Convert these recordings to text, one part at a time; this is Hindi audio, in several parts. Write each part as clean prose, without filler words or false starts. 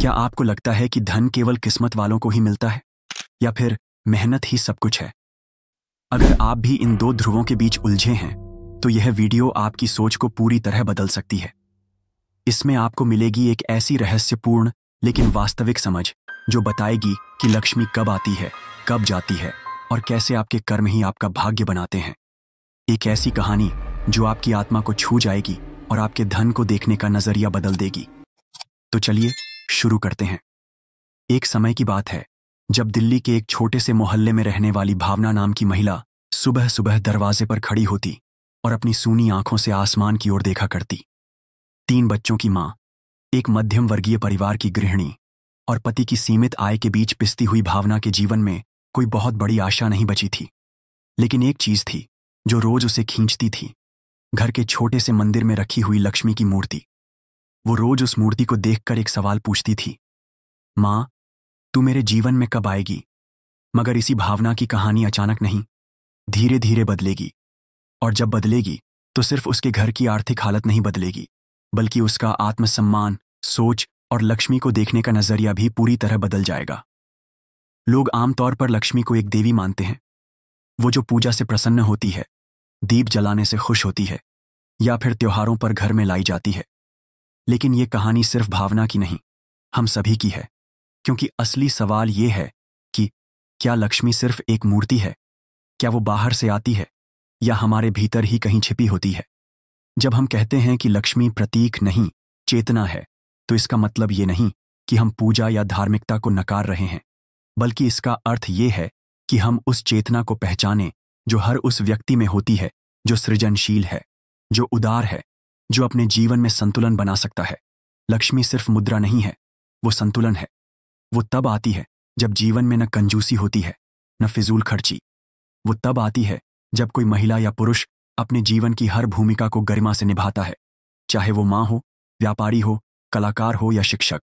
क्या आपको लगता है कि धन केवल किस्मत वालों को ही मिलता है, या फिर मेहनत ही सब कुछ है? अगर आप भी इन दो ध्रुवों के बीच उलझे हैं, तो यह वीडियो आपकी सोच को पूरी तरह बदल सकती है। इसमें आपको मिलेगी एक ऐसी रहस्यपूर्ण लेकिन वास्तविक समझ जो बताएगी कि लक्ष्मी कब आती है, कब जाती है और कैसे आपके कर्म ही आपका भाग्य बनाते हैं। एक ऐसी कहानी जो आपकी आत्मा को छू जाएगी और आपके धन को देखने का नजरिया बदल देगी। तो चलिए शुरू करते हैं। एक समय की बात है जब दिल्ली के एक छोटे से मोहल्ले में रहने वाली भावना नाम की महिला सुबह सुबह दरवाजे पर खड़ी होती और अपनी सूनी आंखों से आसमान की ओर देखा करती। 3 बच्चों की मां, एक मध्यम वर्गीय परिवार की गृहिणी और पति की सीमित आय के बीच पिसती हुई भावना के जीवन में कोई बहुत बड़ी आशा नहीं बची थी। लेकिन एक चीज थी जो रोज उसे खींचती थी, घर के छोटे से मंदिर में रखी हुई लक्ष्मी की मूर्ति। वो रोज उस मूर्ति को देखकर एक सवाल पूछती थी, मां, तू मेरे जीवन में कब आएगी? मगर इसी भावना की कहानी अचानक नहीं, धीरे धीरे बदलेगी। और जब बदलेगी तो सिर्फ उसके घर की आर्थिक हालत नहीं बदलेगी, बल्कि उसका आत्मसम्मान, सोच और लक्ष्मी को देखने का नजरिया भी पूरी तरह बदल जाएगा। लोग आमतौर पर लक्ष्मी को एक देवी मानते हैं, वो जो पूजा से प्रसन्न होती है, दीप जलाने से खुश होती है या फिर त्योहारों पर घर में लाई जाती है। लेकिन ये कहानी सिर्फ भावना की नहीं, हम सभी की है। क्योंकि असली सवाल ये है कि क्या लक्ष्मी सिर्फ एक मूर्ति है? क्या वो बाहर से आती है या हमारे भीतर ही कहीं छिपी होती है? जब हम कहते हैं कि लक्ष्मी प्रतीक नहीं, चेतना है, तो इसका मतलब ये नहीं कि हम पूजा या धार्मिकता को नकार रहे हैं, बल्कि इसका अर्थ ये है कि हम उस चेतना को पहचानें जो हर उस व्यक्ति में होती है जो सृजनशील है, जो उदार है, जो अपने जीवन में संतुलन बना सकता है। लक्ष्मी सिर्फ मुद्रा नहीं है, वो संतुलन है। वो तब आती है जब जीवन में न कंजूसी होती है, न फिजूल खर्ची। वो तब आती है जब कोई महिला या पुरुष अपने जीवन की हर भूमिका को गरिमा से निभाता है, चाहे वो मां हो, व्यापारी हो, कलाकार हो या शिक्षक।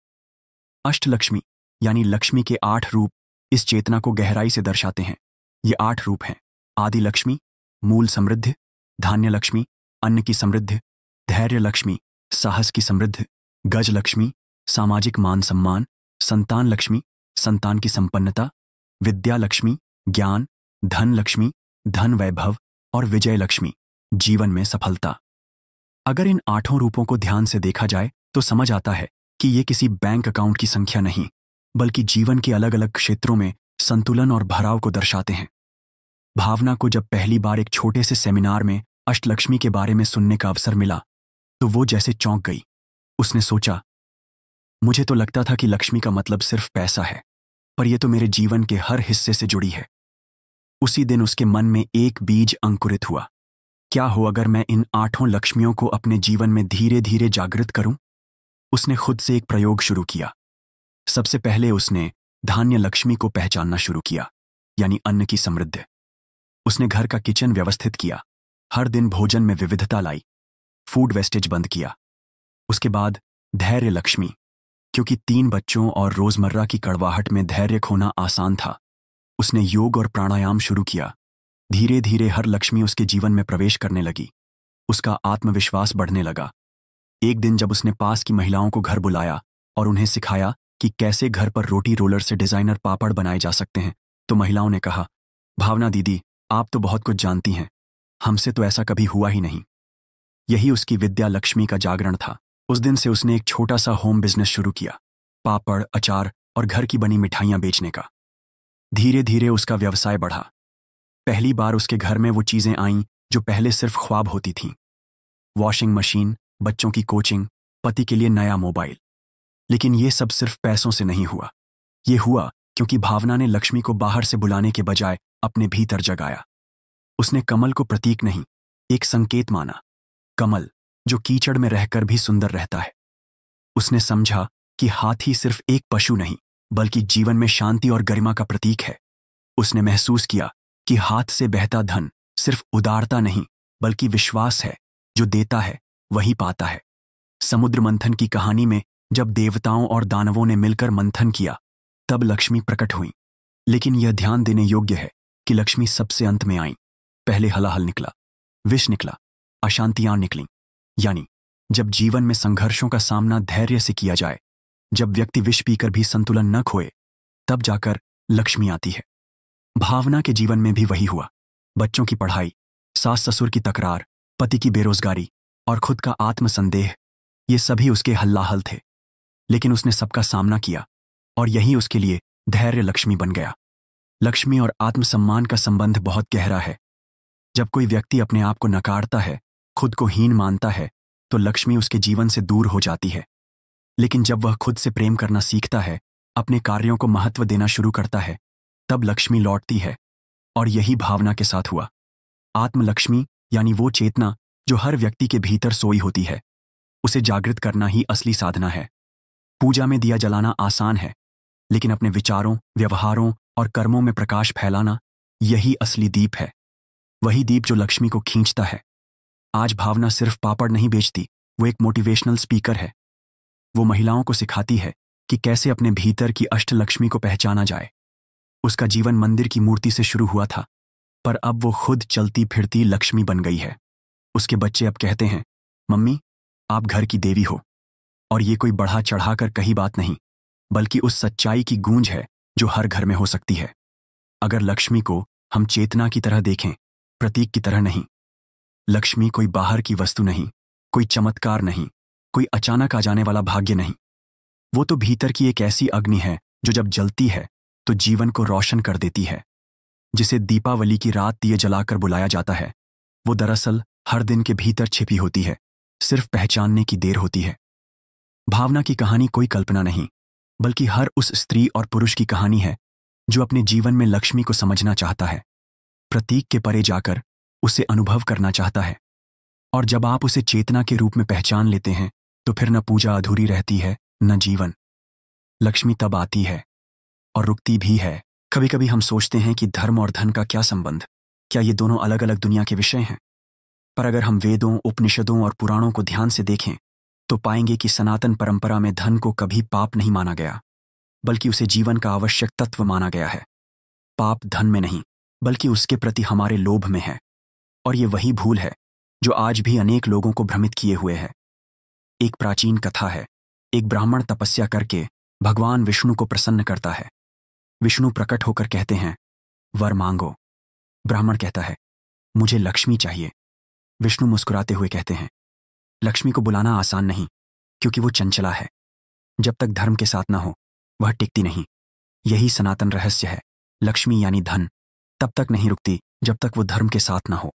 अष्टलक्ष्मी यानी लक्ष्मी के 8 रूप इस चेतना को गहराई से दर्शाते हैं। ये 8 रूप हैं: आदि लक्ष्मी, मूल समृद्धि; धान्य लक्ष्मी, अन्न की समृद्धि; धैर्य लक्ष्मी, साहस की समृद्धि; गज लक्ष्मी, सामाजिक मान सम्मान; संतान लक्ष्मी, संतान की संपन्नता; विद्या लक्ष्मी, ज्ञान; धन लक्ष्मी, धन वैभव; और विजय लक्ष्मी, जीवन में सफलता। अगर इन 8 रूपों को ध्यान से देखा जाए तो समझ आता है कि ये किसी बैंक अकाउंट की संख्या नहीं, बल्कि जीवन के अलग अलग क्षेत्रों में संतुलन और भराव को दर्शाते हैं। भावना को जब पहली बार एक छोटे से सेमिनार में अष्टलक्ष्मी के बारे में सुनने का अवसर मिला तो वो जैसे चौंक गई। उसने सोचा, मुझे तो लगता था कि लक्ष्मी का मतलब सिर्फ पैसा है, पर यह तो मेरे जीवन के हर हिस्से से जुड़ी है। उसी दिन उसके मन में एक बीज अंकुरित हुआ। क्या हो अगर मैं इन 8 लक्ष्मियों को अपने जीवन में धीरे धीरे जागृत करूं? उसने खुद से एक प्रयोग शुरू किया। सबसे पहले उसने धान्य लक्ष्मी को पहचानना शुरू किया, यानी अन्न की समृद्धि। उसने घर का किचन व्यवस्थित किया, हर दिन भोजन में विविधता लाई, फूड वेस्टेज बंद किया। उसके बाद धैर्य लक्ष्मी, क्योंकि 3 बच्चों और रोजमर्रा की कड़वाहट में धैर्य खोना आसान था, उसने योग और प्राणायाम शुरू किया। धीरे धीरे हर लक्ष्मी उसके जीवन में प्रवेश करने लगी, उसका आत्मविश्वास बढ़ने लगा। एक दिन जब उसने पास की महिलाओं को घर बुलाया और उन्हें सिखाया कि कैसे घर पर रोटी रोलर से डिजाइनर पापड़ बनाए जा सकते हैं, तो महिलाओं ने कहा, भावना दीदी, आप तो बहुत कुछ जानती हैं, हमसे तो ऐसा कभी हुआ ही नहीं। यही उसकी विद्या लक्ष्मी का जागरण था। उस दिन से उसने एक छोटा सा होम बिजनेस शुरू किया, पापड़, अचार और घर की बनी मिठाइयां बेचने का। धीरे धीरे उसका व्यवसाय बढ़ा। पहली बार उसके घर में वो चीजें आईं जो पहले सिर्फ ख्वाब होती थीं। वॉशिंग मशीन, बच्चों की कोचिंग, पति के लिए नया मोबाइल। लेकिन ये सब सिर्फ पैसों से नहीं हुआ। ये हुआ क्योंकि भावना ने लक्ष्मी को बाहर से बुलाने के बजाय अपने भीतर जगाया। उसने कमल को प्रतीक नहीं, एक संकेत माना। कमल जो कीचड़ में रहकर भी सुंदर रहता है। उसने समझा कि हाथी सिर्फ एक पशु नहीं, बल्कि जीवन में शांति और गरिमा का प्रतीक है। उसने महसूस किया कि हाथ से बहता धन सिर्फ उदारता नहीं, बल्कि विश्वास है। जो देता है वही पाता है। समुद्र मंथन की कहानी में जब देवताओं और दानवों ने मिलकर मंथन किया, तब लक्ष्मी प्रकट हुई। लेकिन यह ध्यान देने योग्य है कि लक्ष्मी सबसे अंत में आई। पहले हलाहल निकला, विष निकला, अशांतियां निकलीं। यानी जब जीवन में संघर्षों का सामना धैर्य से किया जाए जब व्यक्ति विष पीकर भी संतुलन न खोए, तब जाकर लक्ष्मी आती है। भावना के जीवन में भी वही हुआ। बच्चों की पढ़ाई, सास ससुर की तकरार, पति की बेरोजगारी और खुद का आत्मसंदेह, ये सभी उसके हल्लाहल थे। लेकिन उसने सबका सामना किया और यही उसके लिए धैर्य लक्ष्मी बन गया। लक्ष्मी और आत्मसम्मान का संबंध बहुत गहरा है। जब कोई व्यक्ति अपने आप को नकारता है, खुद को हीन मानता है, तो लक्ष्मी उसके जीवन से दूर हो जाती है। लेकिन जब वह खुद से प्रेम करना सीखता है, अपने कार्यों को महत्व देना शुरू करता है, तब लक्ष्मी लौटती है। और यही भावना के साथ हुआ। आत्मलक्ष्मी यानी वो चेतना जो हर व्यक्ति के भीतर सोई होती है, उसे जागृत करना ही असली साधना है। पूजा में दिया जलाना आसान है, लेकिन अपने विचारों, व्यवहारों और कर्मों में प्रकाश फैलाना, यही असली दीप है। वही दीप जो लक्ष्मी को खींचता है। आज भावना सिर्फ पापड़ नहीं बेचती, वो एक मोटिवेशनल स्पीकर है। वो महिलाओं को सिखाती है कि कैसे अपने भीतर की अष्टलक्ष्मी को पहचाना जाए। उसका जीवन मंदिर की मूर्ति से शुरू हुआ था, पर अब वो खुद चलती फिरती लक्ष्मी बन गई है। उसके बच्चे अब कहते हैं, मम्मी, आप घर की देवी हो। और ये कोई बढ़ा चढ़ाकर कही बात नहीं, बल्कि उस सच्चाई की गूंज है जो हर घर में हो सकती है। अगर लक्ष्मी को हम चेतना की तरह देखें, प्रतीक की तरह नहीं। लक्ष्मी कोई बाहर की वस्तु नहीं, कोई चमत्कार नहीं, कोई अचानक आ जाने वाला भाग्य नहीं। वो तो भीतर की एक ऐसी अग्नि है जो जब जलती है तो जीवन को रोशन कर देती है। जिसे दीपावली की रात दिए जलाकर बुलाया जाता है, वो दरअसल हर दिन के भीतर छिपी होती है, सिर्फ पहचानने की देर होती है। भावना की कहानी कोई कल्पना नहीं, बल्कि हर उस स्त्री और पुरुष की कहानी है जो अपने जीवन में लक्ष्मी को समझना चाहता है, प्रतीक के परे जाकर उसे अनुभव करना चाहता है। और जब आप उसे चेतना के रूप में पहचान लेते हैं, तो फिर न पूजा अधूरी रहती है, न जीवन। लक्ष्मी तब आती है और रुकती भी है। कभी कभी हम सोचते हैं कि धर्म और धन का क्या संबंध, क्या ये दोनों अलग अलग दुनिया के विषय हैं? पर अगर हम वेदों, उपनिषदों और पुराणों को ध्यान से देखें, तो पाएंगे कि सनातन परंपरा में धन को कभी पाप नहीं माना गया, बल्कि उसे जीवन का आवश्यक तत्व माना गया है। पाप धन में नहीं, बल्कि उसके प्रति हमारे लोभ में है। और ये वही भूल है जो आज भी अनेक लोगों को भ्रमित किए हुए है। एक प्राचीन कथा है। एक ब्राह्मण तपस्या करके भगवान विष्णु को प्रसन्न करता है। विष्णु प्रकट होकर कहते हैं, वर मांगो। ब्राह्मण कहता है, मुझे लक्ष्मी चाहिए। विष्णु मुस्कुराते हुए कहते हैं, लक्ष्मी को बुलाना आसान नहीं, क्योंकि वो चंचला है। जब तक धर्म के साथ ना हो, वह टिकती नहीं। यही सनातन रहस्य है। लक्ष्मी यानी धन तब तक नहीं रुकती जब तक वो धर्म के साथ ना हो।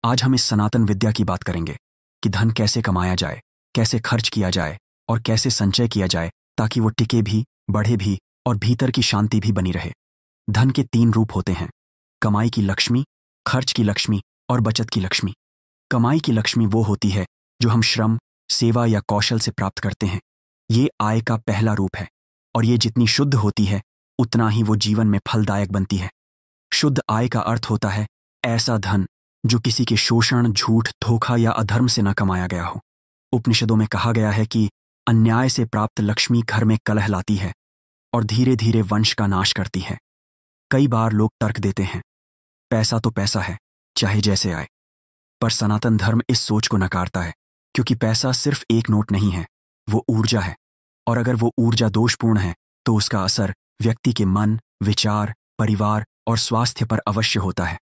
आज हम इस सनातन विद्या की बात करेंगे कि धन कैसे कमाया जाए, कैसे खर्च किया जाए और कैसे संचय किया जाए, ताकि वो टिके भी, बढ़े भी और भीतर की शांति भी बनी रहे। धन के 3 रूप होते हैं, कमाई की लक्ष्मी, खर्च की लक्ष्मी और बचत की लक्ष्मी। कमाई की लक्ष्मी वो होती है जो हम श्रम, सेवा या कौशल से प्राप्त करते हैं। ये आय का पहला रूप है, और ये जितनी शुद्ध होती है, उतना ही वो जीवन में फलदायक बनती है। शुद्ध आय का अर्थ होता है ऐसा धन जो किसी के शोषण, झूठ, धोखा या अधर्म से न कमाया गया हो। उपनिषदों में कहा गया है कि अन्याय से प्राप्त लक्ष्मी घर में कलह लाती है और धीरे धीरे वंश का नाश करती है। कई बार लोग तर्क देते हैं, पैसा तो पैसा है, चाहे जैसे आए। पर सनातन धर्म इस सोच को नकारता है, क्योंकि पैसा सिर्फ एक नोट नहीं है, वो ऊर्जा है। और अगर वो ऊर्जा दोषपूर्ण है, तो उसका असर व्यक्ति के मन, विचार, परिवार और स्वास्थ्य पर अवश्य होता है।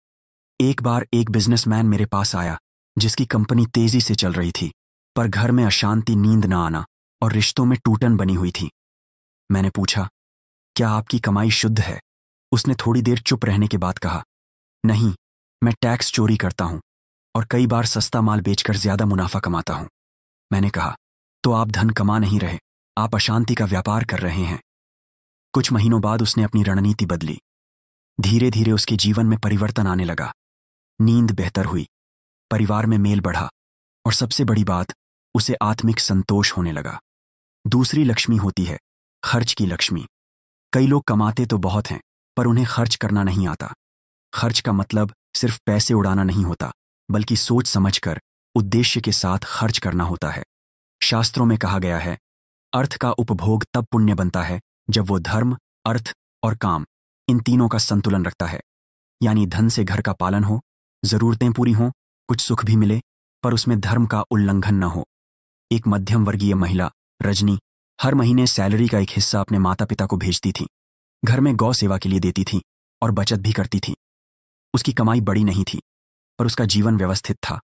एक बार एक बिजनेसमैन मेरे पास आया, जिसकी कंपनी तेजी से चल रही थी, पर घर में अशांति, नींद न आना और रिश्तों में टूटन बनी हुई थी। मैंने पूछा, क्या आपकी कमाई शुद्ध है? उसने थोड़ी देर चुप रहने के बाद कहा, नहीं, मैं टैक्स चोरी करता हूं और कई बार सस्ता माल बेचकर ज्यादा मुनाफा कमाता हूं। मैंने कहा, तो आप धन कमा नहीं रहे, आप अशांति का व्यापार कर रहे हैं। कुछ महीनों बाद उसने अपनी रणनीति बदली। धीरे धीरे उसके जीवन में परिवर्तन आने लगा। नींद बेहतर हुई, परिवार में मेल बढ़ा और सबसे बड़ी बात, उसे आत्मिक संतोष होने लगा। दूसरी लक्ष्मी होती है खर्च की लक्ष्मी। कई लोग कमाते तो बहुत हैं, पर उन्हें खर्च करना नहीं आता। खर्च का मतलब सिर्फ पैसे उड़ाना नहीं होता, बल्कि सोच समझकर उद्देश्य के साथ खर्च करना होता है। शास्त्रों में कहा गया है, अर्थ का उपभोग तब पुण्य बनता है जब वो धर्म, अर्थ और काम, इन तीनों का संतुलन रखता है। यानी धन से घर का पालन हो, जरूरतें पूरी हों, कुछ सुख भी मिले, पर उसमें धर्म का उल्लंघन न हो। एक मध्यम वर्गीय महिला, रजनी, हर महीने सैलरी का एक हिस्सा अपने माता पिता को भेजती थी, घर में गौ सेवा के लिए देती थी और बचत भी करती थी। उसकी कमाई बड़ी नहीं थी, पर उसका जीवन व्यवस्थित था,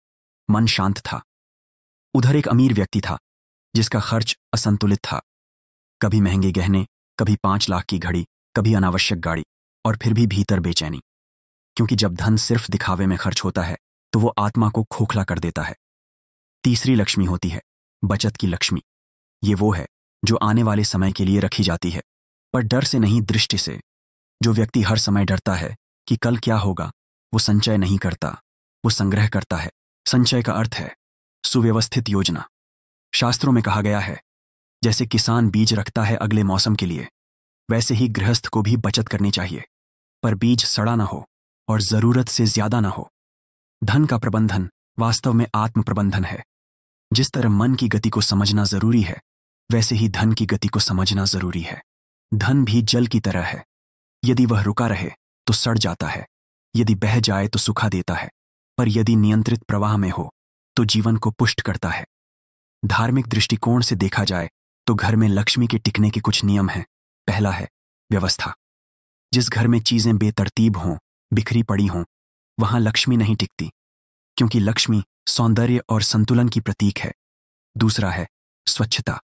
मन शांत था। उधर एक अमीर व्यक्ति था जिसका खर्च असंतुलित था। कभी महंगे गहने, कभी 5 लाख की घड़ी, कभी अनावश्यक गाड़ी, और फिर भी भीतर बेचैनी। क्योंकि जब धन सिर्फ दिखावे में खर्च होता है तो वो आत्मा को खोखला कर देता है। तीसरी लक्ष्मी होती है बचत की लक्ष्मी। ये वो है जो आने वाले समय के लिए रखी जाती है, पर डर से नहीं, दृष्टि से। जो व्यक्ति हर समय डरता है कि कल क्या होगा, वो संचय नहीं करता, वो संग्रह करता है। संचय का अर्थ है सुव्यवस्थित योजना। शास्त्रों में कहा गया है, जैसे किसान बीज रखता है अगले मौसम के लिए, वैसे ही गृहस्थ को भी बचत करनी चाहिए, पर बीज सड़ा ना हो और जरूरत से ज्यादा ना हो। धन का प्रबंधन वास्तव में आत्म प्रबंधन है। जिस तरह मन की गति को समझना जरूरी है, वैसे ही धन की गति को समझना जरूरी है। धन भी जल की तरह है। यदि वह रुका रहे तो सड़ जाता है, यदि बह जाए तो सुखा देता है, पर यदि नियंत्रित प्रवाह में हो तो जीवन को पुष्ट करता है। धार्मिक दृष्टिकोण से देखा जाए तो घर में लक्ष्मी के टिकने के कुछ नियम हैं। पहला है व्यवस्था। जिस घर में चीजें बेतरतीब हों, बिखरी पड़ी हों, वहां लक्ष्मी नहीं टिकती, क्योंकि लक्ष्मी सौंदर्य और संतुलन की प्रतीक है। दूसरा है स्वच्छता।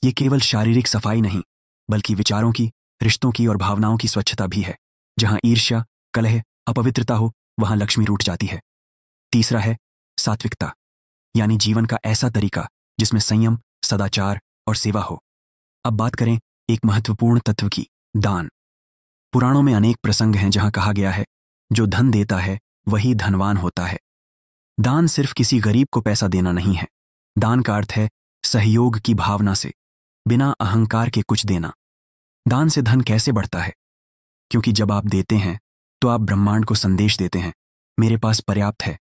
ये केवल शारीरिक सफाई नहीं, बल्कि विचारों की, रिश्तों की और भावनाओं की स्वच्छता भी है। जहां ईर्ष्या, कलह, अपवित्रता हो, वहां लक्ष्मी रूठ जाती है। तीसरा है सात्विकता, यानी जीवन का ऐसा तरीका जिसमें संयम, सदाचार और सेवा हो। अब बात करें एक महत्वपूर्ण तत्व की, दान। पुराणों में अनेक प्रसंग हैं जहां कहा गया है, जो धन देता है वही धनवान होता है। दान सिर्फ किसी गरीब को पैसा देना नहीं है। दान का अर्थ है सहयोग की भावना से, बिना अहंकार के कुछ देना। दान से धन कैसे बढ़ता है? क्योंकि जब आप देते हैं तो आप ब्रह्मांड को संदेश देते हैं, मेरे पास पर्याप्त है,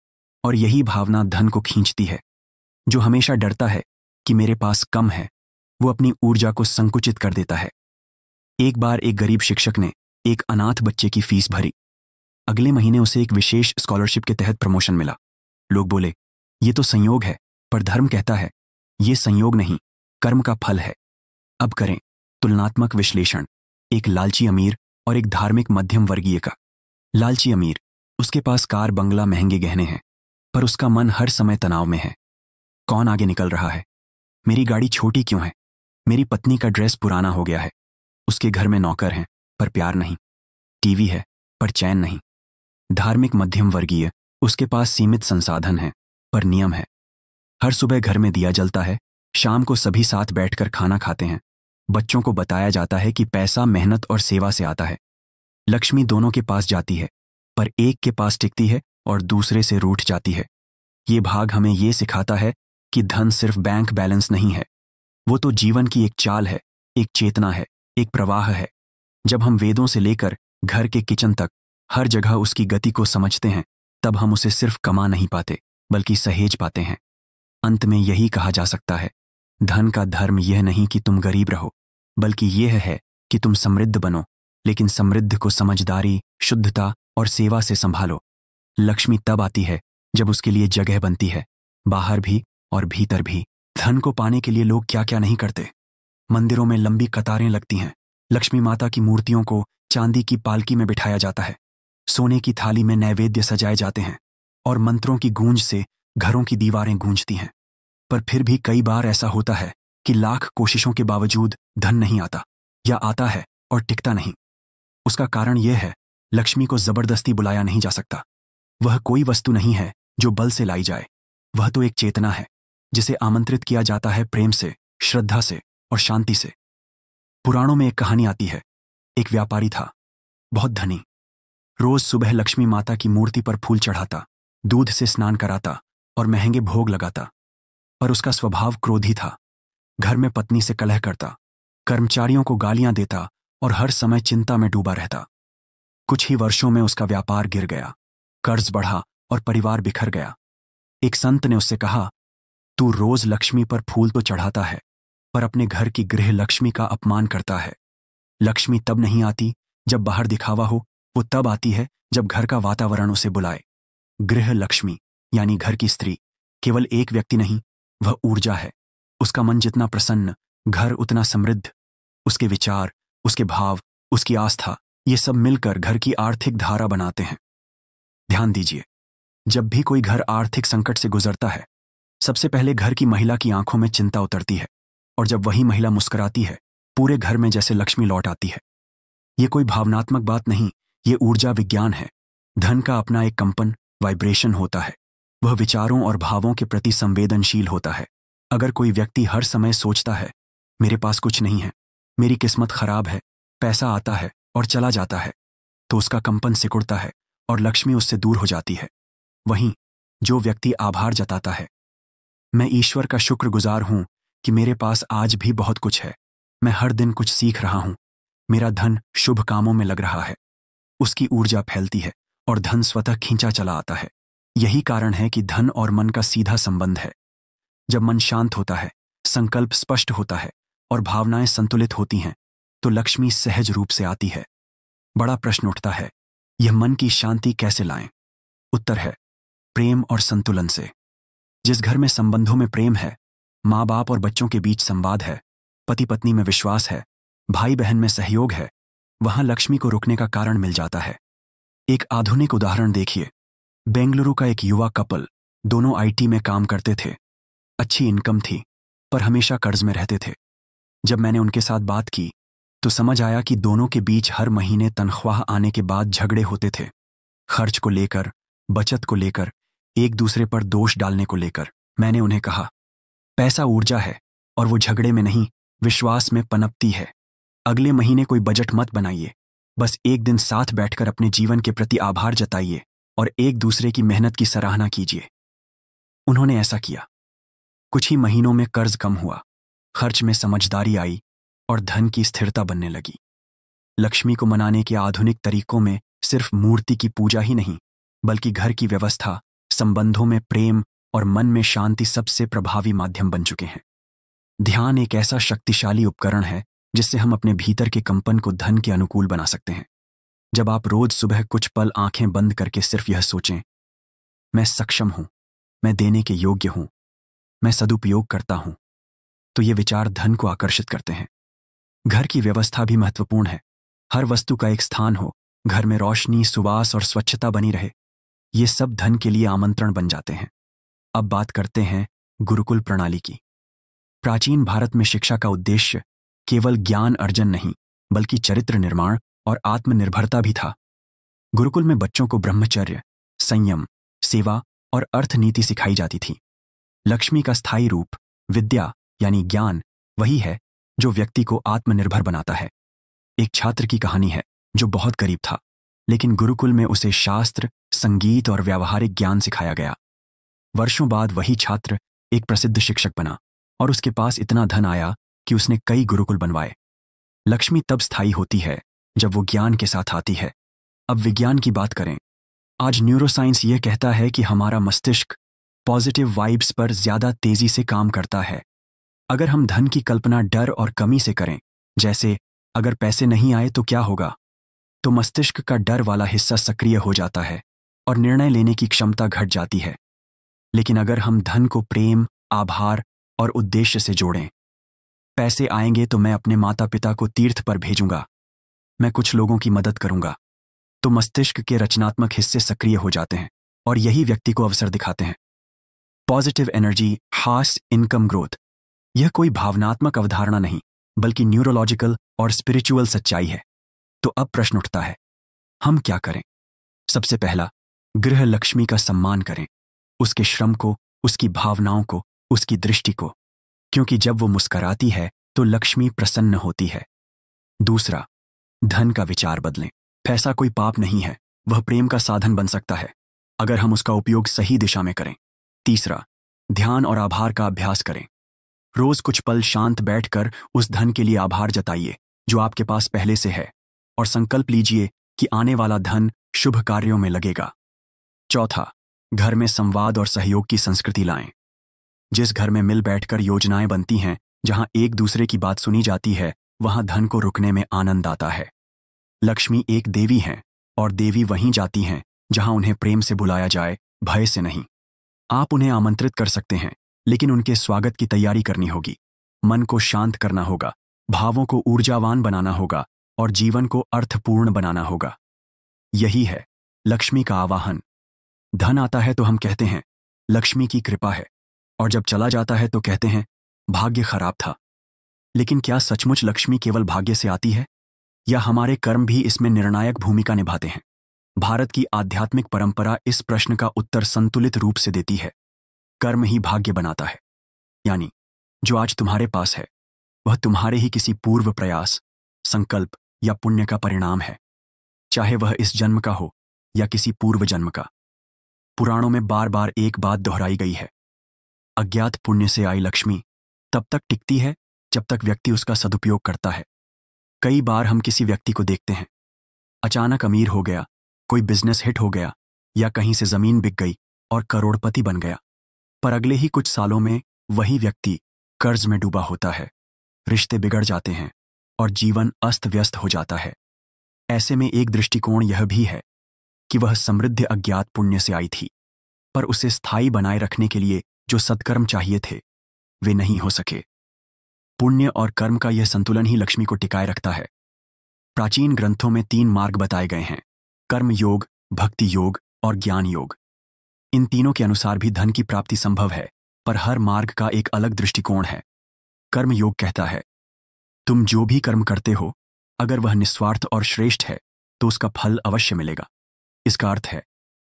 और यही भावना धन को खींचती है। जो हमेशा डरता है कि मेरे पास कम है, वो अपनी ऊर्जा को संकुचित कर देता है। एक बार एक गरीब शिक्षक ने एक अनाथ बच्चे की फीस भरी। अगले महीने उसे एक विशेष स्कॉलरशिप के तहत प्रमोशन मिला। लोग बोले, ये तो संयोग है, पर धर्म कहता है ये संयोग नहीं, कर्म का फल है। अब करें तुलनात्मक विश्लेषण, एक लालची अमीर और एक धार्मिक मध्यम वर्गीय का। लालची अमीर, उसके पास कार, बंगला, महंगे गहने हैं, पर उसका मन हर समय तनाव में है। कौन आगे निकल रहा है? मेरी गाड़ी छोटी क्यों है? मेरी पत्नी का ड्रेस पुराना हो गया है। उसके घर में नौकर हैं, पर प्यार नहीं। टीवी है, पर चैन नहीं। धार्मिक मध्यम वर्गीय, उसके पास सीमित संसाधन हैं, पर नियम है। हर सुबह घर में दिया जलता है, शाम को सभी साथ बैठकर खाना खाते हैं। बच्चों को बताया जाता है कि पैसा मेहनत और सेवा से आता है। लक्ष्मी दोनों के पास जाती है, पर एक के पास टिकती है और दूसरे से रूठ जाती है। ये भाग हमें ये सिखाता है कि धन सिर्फ बैंक बैलेंस नहीं है, वो तो जीवन की एक चाल है, एक चेतना है, एक प्रवाह है। जब हम वेदों से लेकर घर के किचन तक हर जगह उसकी गति को समझते हैं, तब हम उसे सिर्फ कमा नहीं पाते, बल्कि सहेज पाते हैं। अंत में यही कहा जा सकता है, धन का धर्म यह नहीं कि तुम गरीब रहो, बल्कि यह है कि तुम समृद्ध बनो, लेकिन समृद्ध को समझदारी, शुद्धता और सेवा से संभालो। लक्ष्मी तब आती है जब उसके लिए जगह बनती है, बाहर भी और भीतर भी। धन को पाने के लिए लोग क्या क्या नहीं करते। मंदिरों में लंबी कतारें लगती हैं, लक्ष्मी माता की मूर्तियों को चांदी की पालकी में बिठाया जाता है, सोने की थाली में नैवेद्य सजाए जाते हैं, और मंत्रों की गूंज से घरों की दीवारें गूंजती हैं। पर फिर भी कई बार ऐसा होता है कि लाख कोशिशों के बावजूद धन नहीं आता, या आता है और टिकता नहीं। उसका कारण यह है, लक्ष्मी को जबरदस्ती बुलाया नहीं जा सकता। वह कोई वस्तु नहीं है जो बल से लाई जाए। वह तो एक चेतना है जिसे आमंत्रित किया जाता है प्रेम से, श्रद्धा से और शांति से। पुराणों में एक कहानी आती है। एक व्यापारी था, बहुत धनी। रोज सुबह लक्ष्मी माता की मूर्ति पर फूल चढ़ाता, दूध से स्नान कराता और महंगे भोग लगाता। पर उसका स्वभाव क्रोधी था। घर में पत्नी से कलह करता, कर्मचारियों को गालियां देता और हर समय चिंता में डूबा रहता। कुछ ही वर्षों में उसका व्यापार गिर गया, कर्ज बढ़ा और परिवार बिखर गया। एक संत ने उससे कहा, तू रोज लक्ष्मी पर फूल तो चढ़ाता है, पर अपने घर की गृह लक्ष्मी का अपमान करता है। लक्ष्मी तब नहीं आती जब बाहर दिखावा हो, वो तब आती है जब घर का वातावरण उसे बुलाए। गृह लक्ष्मी यानी घर की स्त्री केवल एक व्यक्ति नहीं, वह ऊर्जा है। उसका मन जितना प्रसन्न, घर उतना समृद्ध, उसके विचार, उसके भाव, उसकी आस्था, ये सब मिलकर घर की आर्थिक धारा बनाते हैं। ध्यान दीजिए, जब भी कोई घर आर्थिक संकट से गुजरता है, सबसे पहले घर की महिला की आंखों में चिंता उतरती है, और जब वही महिला मुस्कुराती है, पूरे घर में जैसे लक्ष्मी लौट आती है। ये कोई भावनात्मक बात नहीं, ये ऊर्जा विज्ञान है। धन का अपना एक कंपन, वाइब्रेशन होता है। वह विचारों और भावों के प्रति संवेदनशील होता है। अगर कोई व्यक्ति हर समय सोचता है, मेरे पास कुछ नहीं है, मेरी किस्मत खराब है, पैसा आता है और चला जाता है, तो उसका कंपन सिकुड़ता है और लक्ष्मी उससे दूर हो जाती है। वहीं जो व्यक्ति आभार जताता है, मैं ईश्वर का शुक्रगुजार हूं कि मेरे पास आज भी बहुत कुछ है, मैं हर दिन कुछ सीख रहा हूं, मेरा धन शुभ कामों में लग रहा है, उसकी ऊर्जा फैलती है और धन स्वतः खींचा चला आता है। यही कारण है कि धन और मन का सीधा संबंध है। जब मन शांत होता है, संकल्प स्पष्ट होता है और भावनाएं संतुलित होती हैं, तो लक्ष्मी सहज रूप से आती है। बड़ा प्रश्न उठता है, यह मन की शांति कैसे लाएं? उत्तर है, प्रेम और संतुलन से। जिस घर में संबंधों में प्रेम है, माँ बाप और बच्चों के बीच संवाद है, पति पत्नी में विश्वास है, भाई बहन में सहयोग है, वहां लक्ष्मी को रुकने का कारण मिल जाता है। एक आधुनिक उदाहरण देखिए। बेंगलुरु का एक युवा कपल, दोनों आईटी में काम करते थे, अच्छी इनकम थी, पर हमेशा कर्ज में रहते थे। जब मैंने उनके साथ बात की तो समझ आया कि दोनों के बीच हर महीने तनख्वाह आने के बाद झगड़े होते थे। खर्च को लेकर, बचत को लेकर, एक दूसरे पर दोष डालने को लेकर। मैंने उन्हें कहा, पैसा ऊर्जा है और वो झगड़े में नहीं, विश्वास में पनपती है। अगले महीने कोई बजट मत बनाइए, बस एक दिन साथ बैठकर अपने जीवन के प्रति आभार जताइए और एक दूसरे की मेहनत की सराहना कीजिए। उन्होंने ऐसा किया। कुछ ही महीनों में कर्ज कम हुआ, खर्च में समझदारी आई और धन की स्थिरता बनने लगी। लक्ष्मी को मनाने के आधुनिक तरीकों में सिर्फ मूर्ति की पूजा ही नहीं, बल्कि घर की व्यवस्था, संबंधों में प्रेम और मन में शांति सबसे प्रभावी माध्यम बन चुके हैं। ध्यान एक ऐसा शक्तिशाली उपकरण है जिससे हम अपने भीतर के कंपन को धन के अनुकूल बना सकते हैं। जब आप रोज सुबह कुछ पल आंखें बंद करके सिर्फ यह सोचें, मैं सक्षम हूं, मैं देने के योग्य हूं, मैं सदुपयोग करता हूं, तो ये विचार धन को आकर्षित करते हैं। घर की व्यवस्था भी महत्वपूर्ण है। हर वस्तु का एक स्थान हो, घर में रोशनी, सुवास और स्वच्छता बनी रहे, ये सब धन के लिए आमंत्रण बन जाते हैं। अब बात करते हैं गुरुकुल प्रणाली की। प्राचीन भारत में शिक्षा का उद्देश्य केवल ज्ञान अर्जन नहीं, बल्कि चरित्र निर्माण और आत्मनिर्भरता भी था। गुरुकुल में बच्चों को ब्रह्मचर्य, संयम, सेवा और अर्थनीति सिखाई जाती थी। लक्ष्मी का स्थायी रूप, विद्या यानी ज्ञान, वही है जो व्यक्ति को आत्मनिर्भर बनाता है। एक छात्र की कहानी है जो बहुत गरीब था, लेकिन गुरुकुल में उसे शास्त्र, संगीत और व्यावहारिक ज्ञान सिखाया गया। वर्षों बाद वही छात्र एक प्रसिद्ध शिक्षक बना और उसके पास इतना धन आया कि उसने कई गुरुकुल बनवाए। लक्ष्मी तब स्थायी होती है जब वो ज्ञान के साथ आती है। अब विज्ञान की बात करें। आज न्यूरोसाइंस ये कहता है कि हमारा मस्तिष्क पॉजिटिव वाइब्स पर ज्यादा तेजी से काम करता है। अगर हम धन की कल्पना डर और कमी से करें, जैसे अगर पैसे नहीं आए तो क्या होगा, तो मस्तिष्क का डर वाला हिस्सा सक्रिय हो जाता है और निर्णय लेने की क्षमता घट जाती है। लेकिन अगर हम धन को प्रेम, आभार और उद्देश्य से जोड़ें, पैसे आएंगे तो मैं अपने माता पिता को तीर्थ पर भेजूंगा, मैं कुछ लोगों की मदद करूंगा, तो मस्तिष्क के रचनात्मक हिस्से सक्रिय हो जाते हैं और यही व्यक्ति को अवसर दिखाते हैं। Positive energy, fast income growth, यह कोई भावनात्मक अवधारणा नहीं, बल्कि न्यूरोलॉजिकल और स्पिरिचुअल सच्चाई है। तो अब प्रश्न उठता है, हम क्या करें? सबसे पहला, गृह लक्ष्मी का सम्मान करें, उसके श्रम को, उसकी भावनाओं को, उसकी दृष्टि को, क्योंकि जब वो मुस्कराती है तो लक्ष्मी प्रसन्न होती है। दूसरा, धन का विचार बदलें। पैसा कोई पाप नहीं है, वह प्रेम का साधन बन सकता है अगर हम उसका उपयोग सही दिशा में करें। तीसरा, ध्यान और आभार का अभ्यास करें। रोज कुछ पल शांत बैठकर उस धन के लिए आभार जताइए जो आपके पास पहले से है, और संकल्प लीजिए कि आने वाला धन शुभ कार्यों में लगेगा। चौथा, घर में संवाद और सहयोग की संस्कृति लाएं। जिस घर में मिल बैठकर योजनाएं बनती हैं, जहां एक दूसरे की बात सुनी जाती है, वहां धन को रुकने में आनंद आता है। लक्ष्मी एक देवी हैं और देवी वहीं जाती हैं जहां उन्हें प्रेम से बुलाया जाए, भय से नहीं। आप उन्हें आमंत्रित कर सकते हैं, लेकिन उनके स्वागत की तैयारी करनी होगी। मन को शांत करना होगा, भावों को ऊर्जावान बनाना होगा और जीवन को अर्थपूर्ण बनाना होगा। यही है लक्ष्मी का आवाहन। धन आता है तो हम कहते हैं लक्ष्मी की कृपा है, और जब चला जाता है तो कहते हैं भाग्य खराब था। लेकिन क्या सचमुच लक्ष्मी केवल भाग्य से आती है, या हमारे कर्म भी इसमें निर्णायक भूमिका निभाते हैं? भारत की आध्यात्मिक परंपरा इस प्रश्न का उत्तर संतुलित रूप से देती है। कर्म ही भाग्य बनाता है, यानी जो आज तुम्हारे पास है वह तुम्हारे ही किसी पूर्व प्रयास, संकल्प या पुण्य का परिणाम है, चाहे वह इस जन्म का हो या किसी पूर्व जन्म का। पुराणों में बार बार एक बात दोहराई गई है, अज्ञात पुण्य से आई लक्ष्मी तब तक टिकती है जब तक व्यक्ति उसका सदुपयोग करता है। कई बार हम किसी व्यक्ति को देखते हैं, अचानक अमीर हो गया, कोई बिजनेस हिट हो गया या कहीं से जमीन बिक गई और करोड़पति बन गया, पर अगले ही कुछ सालों में वही व्यक्ति कर्ज में डूबा होता है, रिश्ते बिगड़ जाते हैं और जीवन अस्त व्यस्त हो जाता है। ऐसे में एक दृष्टिकोण यह भी है कि वह समृद्ध अज्ञात पुण्य से आई थी, पर उसे स्थायी बनाए रखने के लिए जो सत्कर्म चाहिए थे वे नहीं हो सके। पुण्य और कर्म का यह संतुलन ही लक्ष्मी को टिकाए रखता है। प्राचीन ग्रंथों में 3 मार्ग बताए गए हैं, कर्म योग, भक्ति योग और ज्ञान योग। इन तीनों के अनुसार भी धन की प्राप्ति संभव है, पर हर मार्ग का एक अलग दृष्टिकोण है। कर्म योग कहता है, तुम जो भी कर्म करते हो अगर वह निस्वार्थ और श्रेष्ठ है तो उसका फल अवश्य मिलेगा। इसका अर्थ है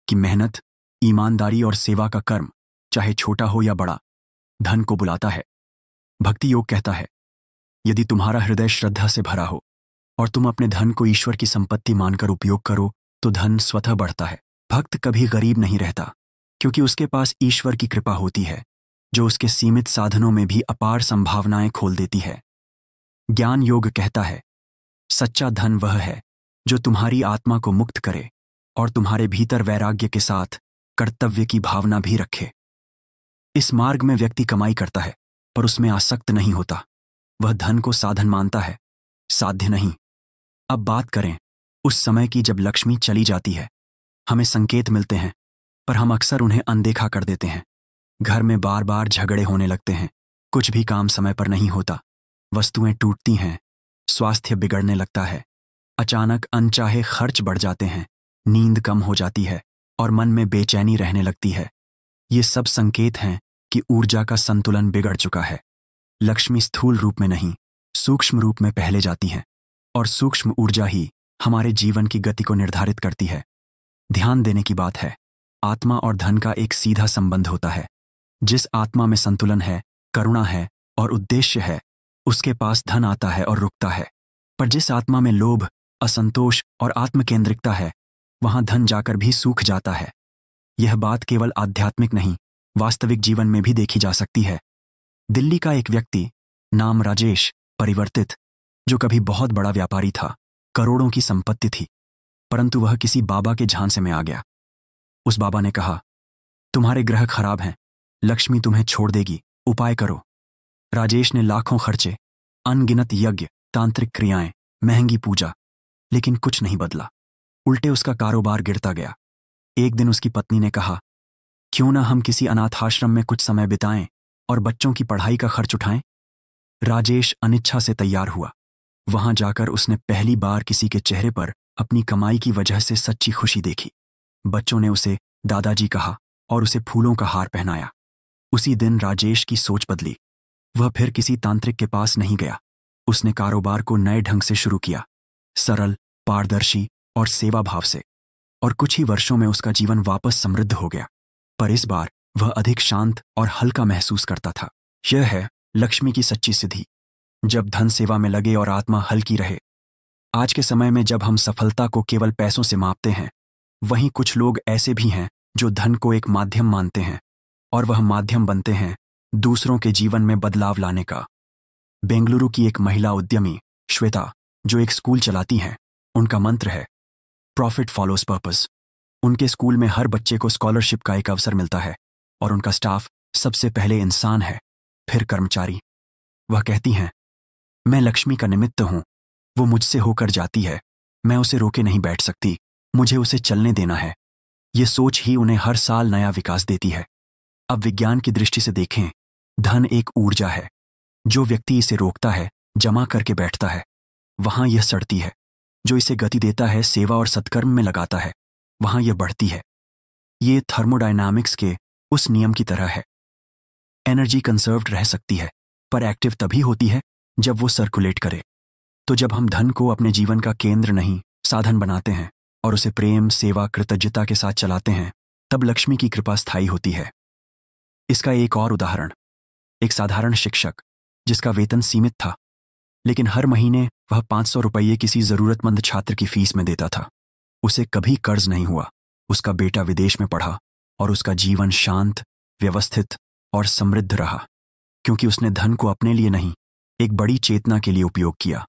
कि मेहनत, ईमानदारी और सेवा का कर्म, चाहे छोटा हो या बड़ा, धन को बुलाता है। भक्ति योग कहता है, यदि तुम्हारा हृदय श्रद्धा से भरा हो और तुम अपने धन को ईश्वर की संपत्ति मानकर उपयोग करो तो धन स्वतः बढ़ता है। भक्त कभी गरीब नहीं रहता, क्योंकि उसके पास ईश्वर की कृपा होती है जो उसके सीमित साधनों में भी अपार संभावनाएं खोल देती है। ज्ञान योग कहता है, सच्चा धन वह है जो तुम्हारी आत्मा को मुक्त करे और तुम्हारे भीतर वैराग्य के साथ कर्तव्य की भावना भी रखे। इस मार्ग में व्यक्ति कमाई करता है पर उसमें आसक्त नहीं होता, वह धन को साधन मानता है, साध्य नहीं। अब बात करें उस समय की जब लक्ष्मी चली जाती है। हमें संकेत मिलते हैं पर हम अक्सर उन्हें अनदेखा कर देते हैं। घर में बार बार झगड़े होने लगते हैं, कुछ भी काम समय पर नहीं होता, वस्तुएं टूटती हैं, स्वास्थ्य बिगड़ने लगता है, अचानक अनचाहे खर्च बढ़ जाते हैं, नींद कम हो जाती है और मन में बेचैनी रहने लगती है। ये सब संकेत हैं कि ऊर्जा का संतुलन बिगड़ चुका है। लक्ष्मी स्थूल रूप में नहीं, सूक्ष्म रूप में पहले जाती हैं, और सूक्ष्म ऊर्जा ही हमारे जीवन की गति को निर्धारित करती है। ध्यान देने की बात है, आत्मा और धन का एक सीधा संबंध होता है। जिस आत्मा में संतुलन है, करुणा है और उद्देश्य है, उसके पास धन आता है और रुकता है। पर जिस आत्मा में लोभ, असंतोष और आत्मकेंद्रिकता है, वहां धन जाकर भी सूख जाता है। यह बात केवल आध्यात्मिक नहीं, वास्तविक जीवन में भी देखी जा सकती है। दिल्ली का एक व्यक्ति, नाम राजेश, परिवर्तित, जो कभी बहुत बड़ा व्यापारी था, करोड़ों की संपत्ति थी, परंतु वह किसी बाबा के झांसे में आ गया। उस बाबा ने कहा, तुम्हारे ग्रह खराब हैं, लक्ष्मी तुम्हें छोड़ देगी, उपाय करो। राजेश ने लाखों खर्चे, अनगिनत यज्ञ, तांत्रिक क्रियाएं, महंगी पूजा, लेकिन कुछ नहीं बदला। उल्टे उसका कारोबार गिरता गया। एक दिन उसकी पत्नी ने कहा, क्यों ना हम किसी अनाथाश्रम में कुछ समय बिताएं और बच्चों की पढ़ाई का खर्च उठाएं। राजेश अनिच्छा से तैयार हुआ। वहां जाकर उसने पहली बार किसी के चेहरे पर अपनी कमाई की वजह से सच्ची खुशी देखी। बच्चों ने उसे दादाजी कहा और उसे फूलों का हार पहनाया। उसी दिन राजेश की सोच बदली। वह फिर किसी तांत्रिक के पास नहीं गया। उसने कारोबार को नए ढंग से शुरू किया, सरल, पारदर्शी और सेवा भाव से, और कुछ ही वर्षों में उसका जीवन वापस समृद्ध हो गया। पर इस बार वह अधिक शांत और हल्का महसूस करता था। यह है लक्ष्मी की सच्ची सिद्धि, जब धन सेवा में लगे और आत्मा हल्की रहे। आज के समय में जब हम सफलता को केवल पैसों से मापते हैं, वहीं कुछ लोग ऐसे भी हैं जो धन को एक माध्यम मानते हैं, और वह माध्यम बनते हैं दूसरों के जीवन में बदलाव लाने का। बेंगलुरु की एक महिला उद्यमी श्वेता, जो एक स्कूल चलाती हैं, उनका मंत्र है प्रॉफिट फॉलोज पर्पस। उनके स्कूल में हर बच्चे को स्कॉलरशिप का एक अवसर मिलता है, और उनका स्टाफ सबसे पहले इंसान है, फिर कर्मचारी। वह कहती हैं, मैं लक्ष्मी का निमित्त हूं, वो मुझसे होकर जाती है, मैं उसे रोके नहीं बैठ सकती, मुझे उसे चलने देना है। ये सोच ही उन्हें हर साल नया विकास देती है। अब विज्ञान की दृष्टि से देखें, धन एक ऊर्जा है। जो व्यक्ति इसे रोकता है, जमा करके बैठता है, वहां यह सड़ती है। जो इसे गति देता है, सेवा और सत्कर्म में लगाता है, वहां यह बढ़ती है। ये थर्मोडायनामिक्स के उस नियम की तरह है। एनर्जी कंजर्व्ड रह सकती है, पर एक्टिव तभी होती है जब वो सर्कुलेट करे। तो जब हम धन को अपने जीवन का केंद्र नहीं, साधन बनाते हैं और उसे प्रेम, सेवा, कृतज्ञता के साथ चलाते हैं, तब लक्ष्मी की कृपा स्थायी होती है। इसका एक और उदाहरण, एक साधारण शिक्षक जिसका वेतन सीमित था, लेकिन हर महीने वह 500 रुपये किसी जरूरतमंद छात्र की फीस में देता था। उसे कभी कर्ज नहीं हुआ। उसका बेटा विदेश में पढ़ा और उसका जीवन शांत, व्यवस्थित और समृद्ध रहा, क्योंकि उसने धन को अपने लिए नहीं, एक बड़ी चेतना के लिए उपयोग किया।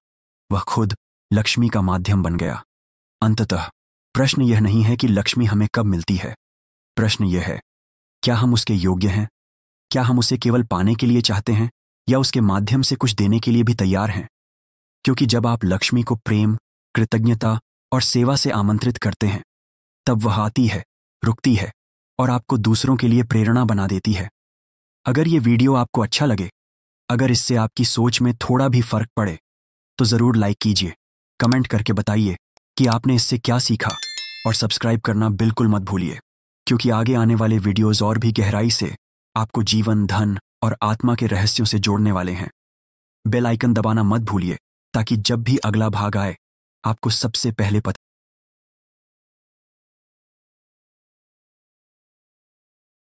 वह खुद लक्ष्मी का माध्यम बन गया। अंततः प्रश्न यह नहीं है कि लक्ष्मी हमें कब मिलती है। प्रश्न यह है, क्या हम उसके योग्य हैं? क्या हम उसे केवल पाने के लिए चाहते हैं या उसके माध्यम से कुछ देने के लिए भी तैयार हैं? क्योंकि जब आप लक्ष्मी को प्रेम, कृतज्ञता और सेवा से आमंत्रित करते हैं, तब वह आती है, रुकती है और आपको दूसरों के लिए प्रेरणा बना देती है। अगर ये वीडियो आपको अच्छा लगे, अगर इससे आपकी सोच में थोड़ा भी फर्क पड़े, तो ज़रूर लाइक कीजिए, कमेंट करके बताइए कि आपने इससे क्या सीखा और सब्सक्राइब करना बिल्कुल मत भूलिए, क्योंकि आगे आने वाले वीडियोज़ और भी गहराई से आपको जीवन, धन और आत्मा के रहस्यों से जोड़ने वाले हैं। बेल आइकन दबाना मत भूलिए ताकि जब भी अगला भाग आए, आपको सबसे पहले पता